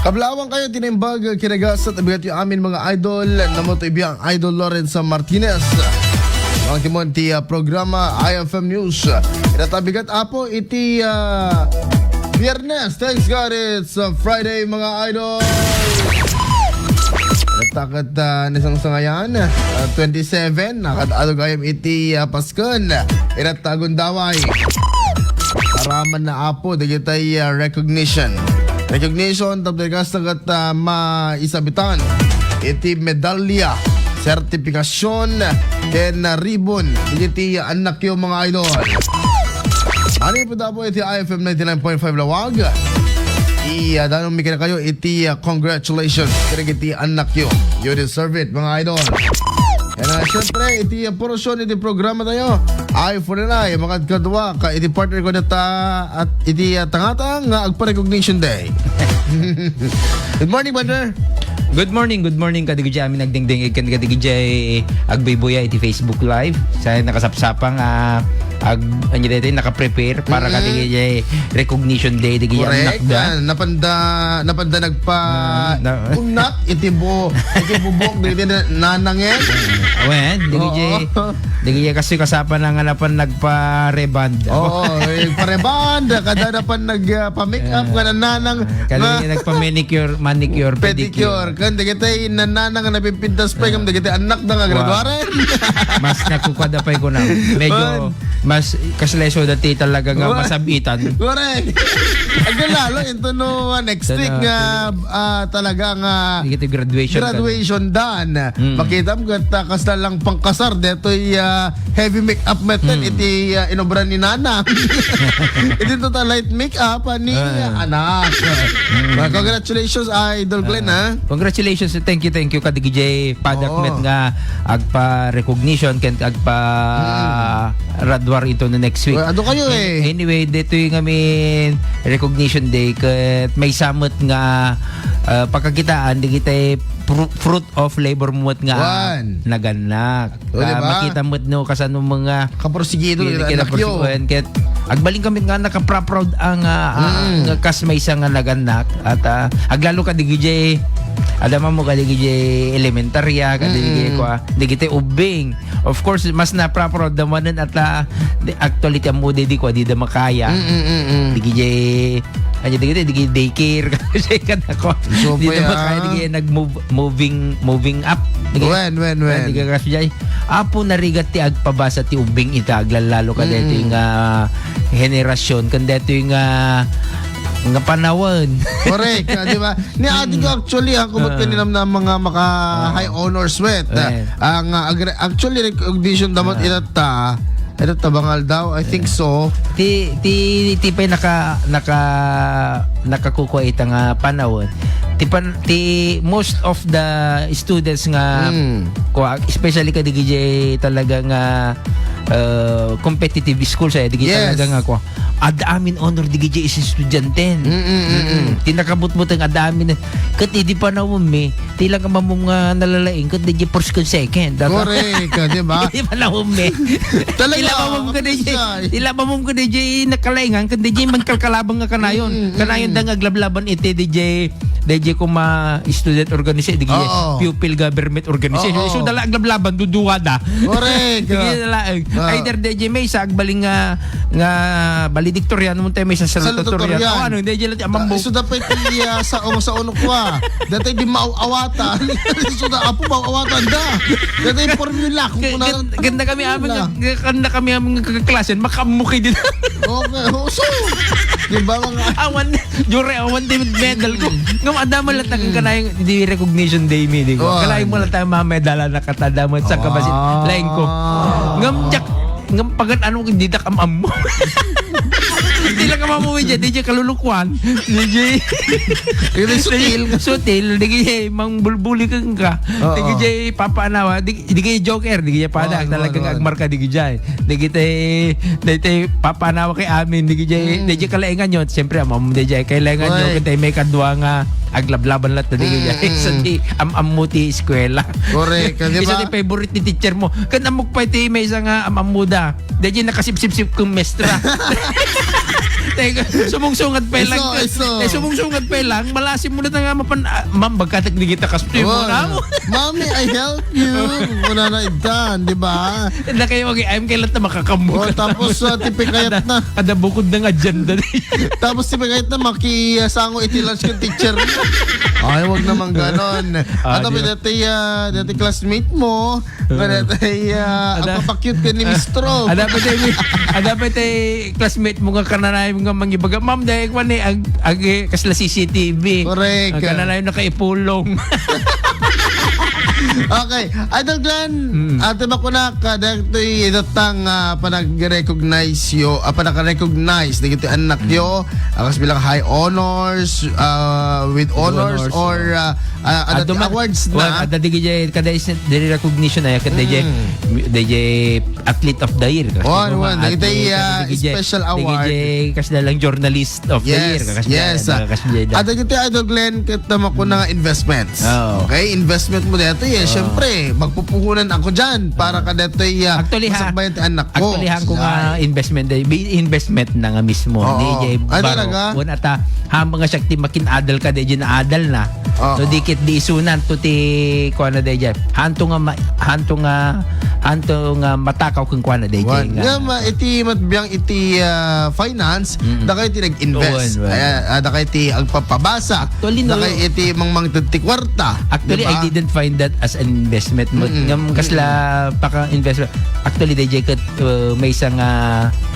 Kablawang kayo tinimbag kinagas at abigat yung amin mga idol. Namoto ibiyang idol Lawrence Martinez. Ang timon ti programa IFM News. Inatabigat apo iti Biyernes. Thanks God, it's Friday mga idol. Natakat nisang sangayan 27 nakatado gayam iti Paskon. Inatagon daway. Araman na apo digitay recognition tablegas tagat maisabitan iti medalya sertifikasyon ken ribbon iti anak yung mga idol. Ano po daw po iti IFM 99.5 Lawag. Danong mikina kayo iti congratulations kaya iti anak yung you deserve it mga idol. And syempre, iti porosyon iti programa tayo ay for na mga kadwa ka iti partner ko data at iti tangatang agpa-recognition day. Good morning, partner. Good morning kadigidya amin nagdingding ikan kadigidya agbayboya iti Facebook Live. Saya nakasapsapang anya dito naka-prepare para kadigidya recognition day digidya nakda. Napanda nagpa unak iti bubok digidya nanangen. Wen, digidya kasi kasapan ng hanapan nagpa-reband. Pa-reband kada napan nagpa-make up nga nanang kadigidya nagpa-manicure, pedicure. Kan digitay nanana nga napipintas pa yung digitay anak na nga graduare. Mas nakukada pa ko na. Medyo mas kasleso dati talaga nga masabitan. Correct. Agad lalo ito no next week nga talaga nga graduation done. Makita mo gata kasla lang pangkasar dito heavy makeup method iti inobra ni nana. Iti total light makeup ni anak. Congratulations Idol Glenn ha. Congratulations, thank you kadigijay padakmet nga agpa-recognition ken agpa-radwar ito na next week. Ano kayo Anyway, dito yung amin recognition day ket may samot nga pagkakitaan digitay fruit of labor mo nga naganak. Makita mo no kasano mga kaporsigido ket agbaling kami nga naka-proud ang kas may isang nga naganak at aglalo ka digijay adama mo kadigijay elementarya kadigijay digitay ubing. Of course mas na-proud damanan at actually mo di da makaya digijay digijay daycare kasi kada ko di da makaya digijay moving up when digijay apo narigat ti agpabasa ti ubing ita aglalalo ka dito yung henerasyon kan dito yung nga panahon. Correct, di ba? Ni ating actually kumot kaninam na mga maka high honor sweat. Ang actually recognition damot itata bangal daw, I think so. Ti pay nakakukuha ita nga panahon. Ti most of the students nga especially kadigijay talaga nga competitive school sa digital talaga nga ko adamin honor digijay is estudyante tinakabut-but ang adamin kat di pa na umi tila ka mamong nalalaing kat di first and second correct di ba di pa na umi tila mamong ka di nakalaingan kat di magkalkalabang nga kanayon dang aglablaban iti DJ ko student organization pupil government organization so dala aglablaban duduwa da correct either DJ may sa agbaling nga valedictorian mo tayo may sa salutatorian ano DJ lang amambo so dapat sa uno ko dati di maawatan so da apo maawatan da dati formula ganda kami aming kaklasen makamuki din okay so di ba mga awan David medal ko ngam adama lang tagang kanayang di recognition day mi di ko kalaing mo lang tayo medala na katadamot sa kabasit laing ko ngam pagan anong hindi tak amam mo hindi lang ka mamuwi dyan DJ kalulukwan DJ sutil DJ mang bulbuli kang ka DJ papaanawa DJ joker DJ padak talagang agmarka DJ papaanawa kay amin DJ kalaingan yun siyempre amam DJ kailangan nyo kita may kadwa nga aglablaban lahat na digay isa di amuti eskwela. Correct, di Isa ba? di favorite ni teacher mo. Kan amok pa iti may isang amamuda. Dahil nakasipsip-sip kong mestra. Teka, sumungsungat pa lang. Iso. Sumungsungat pa lang. Malasim mo na nga ma'am, bagkatak di kita kaspi mo na mo. Mami, I help you. Muna na itan, di ba? Na kayo, okay, I'm kailan na makakambuka. Tapos tipikayat na. Kada bukod ng agenda. Tapos tipikayat na makisango iti-lunch yung teacher. Ay, wag naman ganon. At tapos dati classmate mo, dati ang papakute ka ni Mistro. Dapat ay classmate mo nga kananay mo nga mangibaga. Ma'am, dahil ko ni ag kasla CCTV. Correct. Ang kananay nakaipulong. Okay. Idol Glenn, ate makunak, dahil ito'y itatang panag-recognize yo, panag-recognize na ito anak yo, kasi bilang high honors, with honors, or awards na. Ada kada is the recognition ay kada DJ athlete of the year. Special award. Kasi lang journalist of the year. Yes. Ada ito Idol Glenn, kita makunang investments. Okay, investment mo dito syempre, magpupuhunan ako dyan para kada ito'y masakbayan ti anak ko. Actually, ko nga investment na nga mismo. DJ Baro. Kung ata, hamang nga siya ti makinadal ka, DJ na adal na. So, dikit di isunan to ti kuha na DJ. Hanto nga matakaw kung kuha na DJ. Iti matbiyang iti finance, da kayo ti nag-invest. Da kayo ti agpapabasa. Da kayo iti mang kwarta. Actually, I didn't find that as an investment mo. Kasla paka-investment. Actually, DJ kat may isang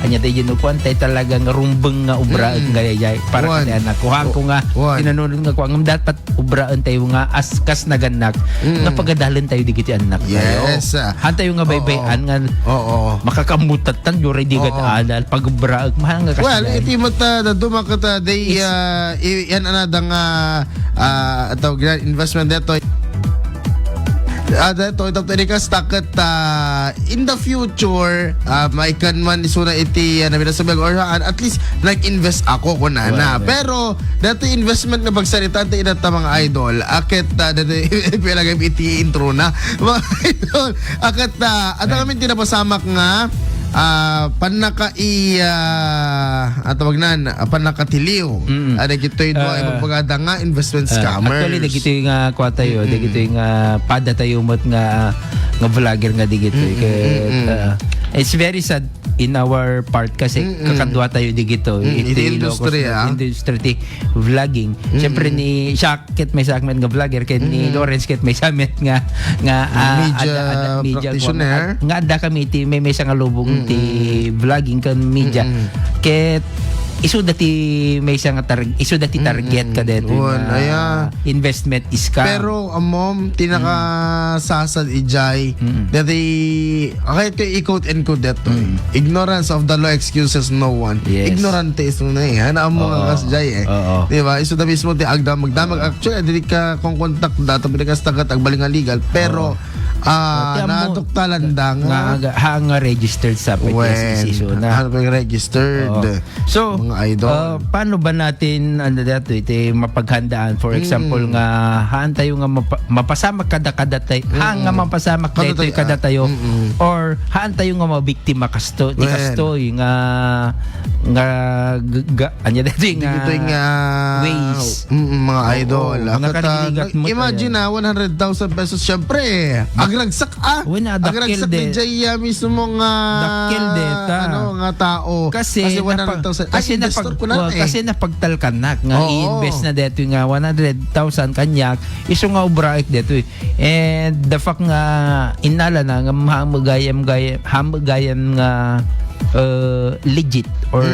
anya DJ no kwantay talagang rumbeng nga ubra nga DJ para kasi anak kuha ko nga tinanunod nga kuha dapat ubraan tayo nga askas na ganak nga pagadalan tayo di kiti anak tayo. Yes. Hantay nga baybayan nga makakamutat tan yuri di kat adal pag ubraan mahal nga kasi. Well, iti mata da dumakata day yan anadang atau investment dito. Ito tinikas takat in the future may kan man isuna iti na binasabi or at least nag-invest ako ko na pero dati investment na pagsalita iti inata mga idol akit dati pilagay iti intro na mga idol akit at kami tinapasamak nga tawag nan panakatiliw ada gitoy do ay magpagada nga investment scammers. Actually dagito nga kuha tayo dagito nga pada tayo mot nga vlogger nga digito it's very sad in our part kasi kakadwa tayo digito industry vlogging. Siyempre ni Shakit may segment nga vlogger kay ni Lawrence ket may segment nga media practitioner nga ada kami ti may nga lubong ti vlogging kan media ket isu dati may isang target ka dito investment scam pero mom tinakasasad ijay dati kahit kay i-quote and quote dito ignorance of the law excuses no one. Ignorante is na hana mo nga kasjay di ba isu da mismo ti agdam magdamag actually dili ka kung contact dato bigas tagat agbaling legal pero naduktalan nga registered sa PTSD na registered so mga idol paano ba natin dito ite mapaghandaan for example nga haan tayo nga mapasamak kada tayo nga mapasamak dito kada tayo or haan tayo nga mabiktima kasto ti kastoy nga anya dito nga ways mga idol imagine na 100,000 pesos syempre agragsak agragsak ni Jaya mismo nga dakil deta nga tao kasi 100,000 kasi napagtalkan nga i-invest na dito nga 100,000 kanyak iso nga ubraik dito and the fact nga inala na nga hamagayam nga legit or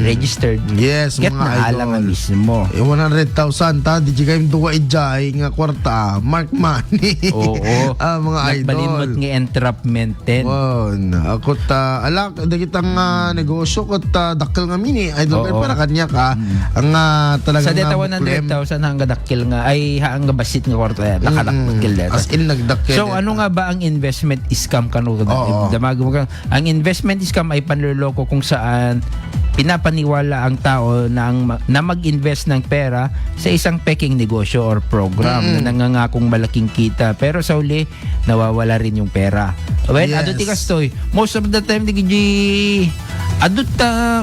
registered. Yes, get mga na nga idol. mismo. 100,000 ta di kayong duwa ijay nga kwarta mark money. Oo. Mga idol. Nagbalimot nga entrapment din. Wow, ako alak da kitang negosyo ko dakkel nga mini idol para kanya ka ang talaga sa deta 100,000 hangga dakkel nga ay hangga basit nga kwarta nakadakkel deta. As in nagdakkel. So ano nga ba ang investment scam kanu? Damag mo ang investment scam ay panloloko kung saan pinapaniwala ang tao na mag-invest ng pera sa isang peking negosyo or program na nangangakong malaking kita, pero sa uli nawawala rin yung pera. Well, Yes. adot ikastoy. Most of the time di adot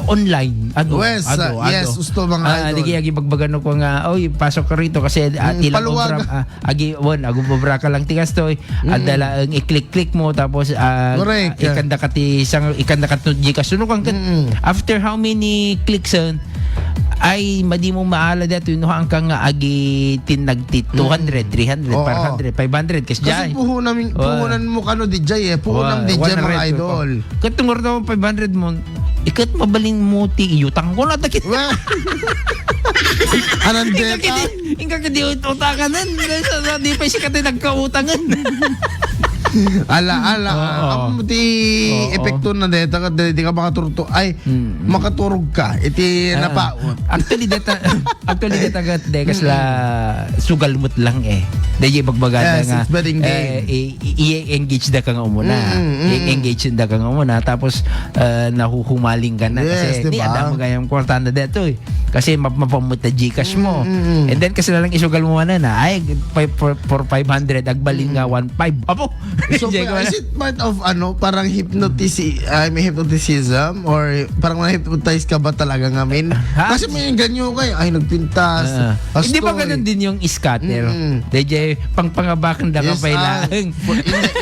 online. Yes, yes, gusto mga idol. Digi agi bagbagan ko nga, oy, pasok ka rito kasi tilang paluwag. obra agi agubobra ka lang tigastoy. Adala ang i-click mo tapos Correct. ikanda ka suno kang after how many clicks ay madi mo maala dato no hangkang nga agi tinagti 200, 300, Oo. 400, 500 kasi Kasi puhunan mo kano DJ puhunan DJ mga idol. Katungor daw 500 mo ikat mabaling mo ti iyutang ko na takit. Anong data? Ingka kadi utakan di pa siya kati nagkautangan. Ala Oo. ang ti Oo. epekto na data ka di ka makaturto ay makaturog ka iti napaot. Actually data gat de kasla sugalmut lang Dahil bagbagada Yes, nga it's betting game. i-engage da ka nga umuna. I-engage da ka nga umuna tapos nahuhumaling ka na Yes, kasi diba? di ada mo kayang kwartanda dito kasi mapamuta Gcash mo. And then kasi lang isugal mo na ay for 500 agbalin nga 1.5. Apo. So is it part of parang hypnotism or parang na-hypnotize ka ba talaga ngamin? Ha? Kasi may ganyo kayo ay nagpintas. Hindi ba ganun din yung scatter? DJ pangpangabakan da ka Yes, pa ilang. in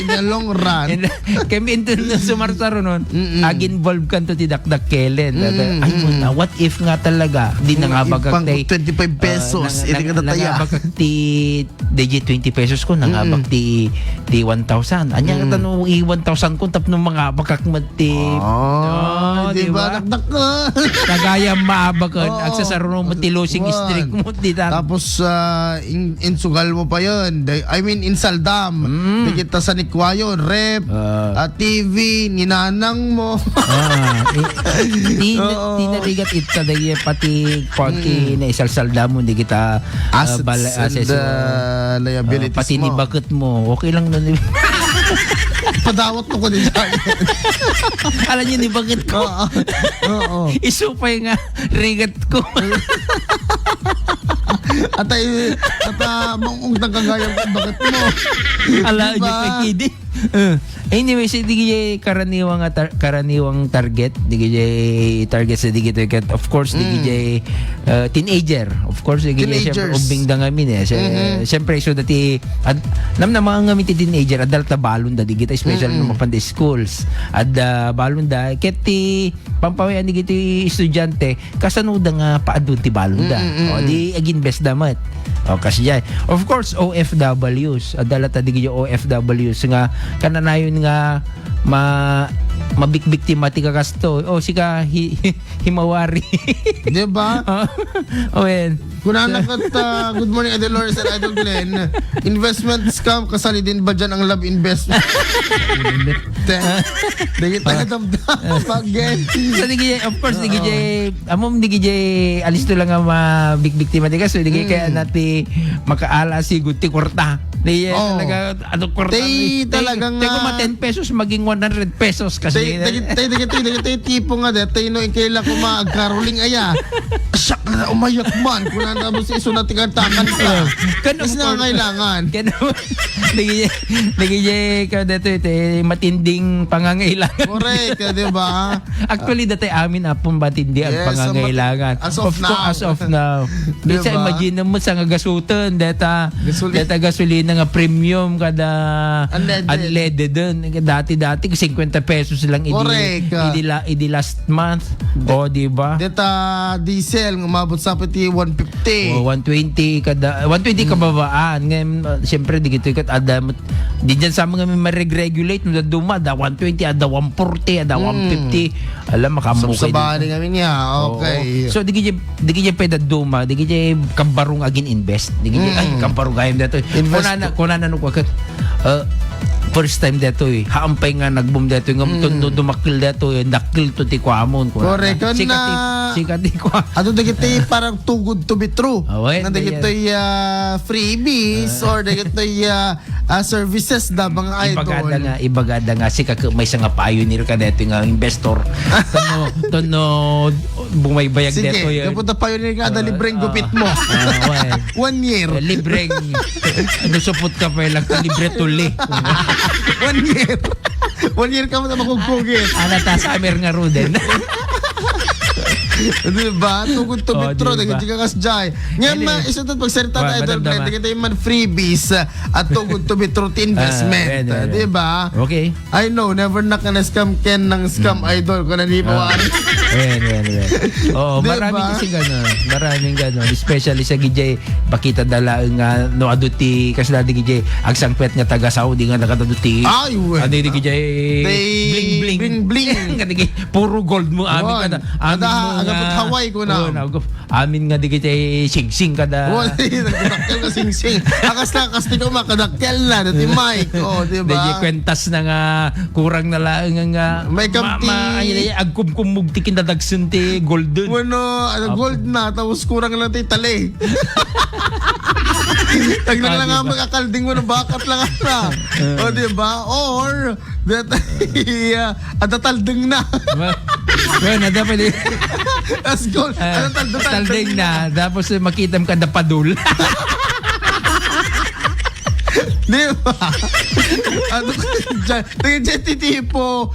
the long run. Kami ito na sumarsaro nun, ag-involve ka to ti dakdak kelen. Ay mo na, what if nga talaga, di na nga bagag Pang 25 pesos, hindi ka nataya. Nangabag ti DJ 20 pesos ko, nangabag ti 1,000. Anya nga tanong 1,000 ko, tapno mga bakak mati. Di ba? Nakdak ka. Kagaya maabakan, Oo. agsasaro mo ti losing One. streak mo. Tapos in sugal mo pa yun. I mean in Saldam. Di kita sa Nikwayo, rep, TV, ninanang mo. Di narigat ita dahi pati pati na isalsalda mo di kita Assets and liabilities pati ni mo. bakit mo okay lang nun. Padawat mo ko din sa akin. Alam niyo ni bakit ko Oo. isupay nga rigat ko. At mong nagkagayang kung bakit mo. Ala Diba? niyo pa kidi. Anyway, si digay karaniwang target, digay target sa digay of course digay teenager. Of course digay Teenagers. ubing da ngamin Siyempre so dati nam na mga ngamin ti teenager adult na balon da digay especially no mapanda schools. Balon da ket ti pampawayan digay ti estudyante kasano da nga paadun ti balon da. O di agin best damat. O kasi dyan. Of course, OFWs. Adala ta digay OFWs nga kananayon nga mabikbik ti mati kakasto. O sika himawari. Di ba? O yan. Kunanak at good morning Adelores and Idol Glenn. Investment scam, kasali din ba dyan ang love investment? Dagi tayo damdam. Pag-gen. So digay of course digay amom digay alis to lang nga mabikbik ti mati kasto digay kaya nati makaala si guti kwarta. Di talaga ano kwarta. Talagang Teko 10 pesos maging 100 pesos kasi. Dagi tipo nga dati no ikailan ko maagkaroling aya. Siyak na umayak man. Kunan na mo si iso na tigantakan ka. Kasi na kailangan. Digay ka dito matinding pangangailangan. Correct, di ba? Actually dati amin apong matindi ang Yes, pangangailangan. as of now. As of now. Di sa Diba? imagine mo sa nga gasutan data gasolina nga premium kada unleaded dun. Dati 50 pesos lang Correct. idi last month. O di ba? Data diesel nga umabot sa pati 150. O 120 kababaan. Ngayon siyempre di gito ikat ada di dyan sa mga may regulate no duma da 120 ada 140 ada 150 alam makamukay Sabsabali kami niya. Okay. so di gija peda duma di gija kambarong agin invest di gija ay kambarong gayam dato kunana no kwakat first time dato haampay nga nagboom dato nga dumakil dato dakil to ti kwamon Correct. sikat ti kwa Ato dagiti parang too good to be true. Away, Nga dagiti freebies or dagiti services da mga idol. Ibagada nga si may nga pioneer ka dito nga investor. Tono bumaybayag Sige, dito yun. kapunta pioneer ka, libreng gupit mo. 1 year. Libreng supot ka pa lang libre tuli. 1 year. 1 year ka mo na makugpugit. Ta summer nga ro din. Diba? Tugod to metro, diba? dagiti ka kasjay. Ngayon isa ito pagsalita na idol, madamdama. dagiti man freebies at tugod to metro investment. Diba? Okay. I know, never na ka na scam ken ng scam idol kung hindi pa wari. Ayan. Oo, Diba? maraming kasi gano'n. Maraming gano'n. Especially sa gijay, pakita dala nga no aduti kasi dati gijay agsang pet nga taga Saudi nga nakadaduti. Ay, we. Ano yung gijay bling. Kadigi puro gold mo amin kada. Amin mo agapot Hawaii ko na. Amin nga di gijay singsing kada. Nagdakkel ka sing-sing. Akas ko makadakkel na dati Mike. Oh, diba? Dahil kwentas na nga kurang na lang nga may kamti. Agkumkumug tikin na dagsun ti golden. Bueno, gold na tapos kurang lang ti tali. Taglang lang nga magkakalding mo ng bakat lang na. O diba? Or atatalding na. Well, dapat As gold. talding na. Tapos makita mo ka na padul. Di ba? Ano ka dyan? Dagit titipo.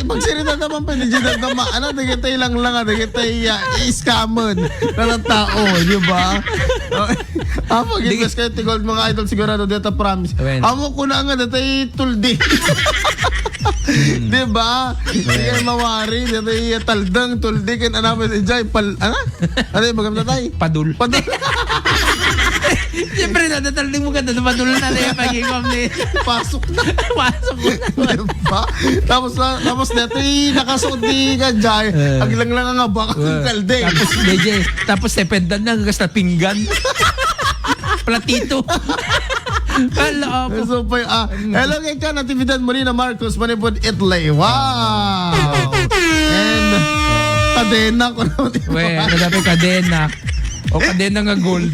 Magsalita naman pa, dagit naman. Ano, dagitay lang dagitay iskamon na ng tao, di ba? Mag-invest kayo gold mga idol, sigurado dito promise. Amo ko na nga, datay tuldi. Di ba? Hindi kayo mawari, datay taldang, tuldi, kan anapin si Jai, ano yung magamit tayo? Padul. Siyempre, natatalding mo ka na padul na yung pag-ikom ni. Pasok na. Diba? Tapos dito nakasuot ni Kajay. Aglang lang nga baka ng kaldeng. Tapos tependan na hanggang sa pinggan. Platito. So, hello kay ka, Natividad Molina Marcos, Manipod Italy. Wow! And kadena ko na. Nadabi kadena. O kadena nga gold.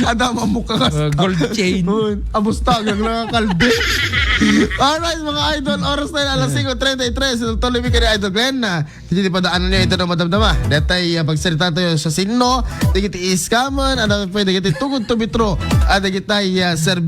Adama mo ka gold chain. Abustag lang kalde. Alright mga idol, oras na yun, alas 5:33. Tuloy ka ni Idol Glenn na hindi pa daanan niyo ito na madamdama. Datay pagsalita tayo sa sino, digiti iskamon, ano pwede digiti tugod to bitro, digitay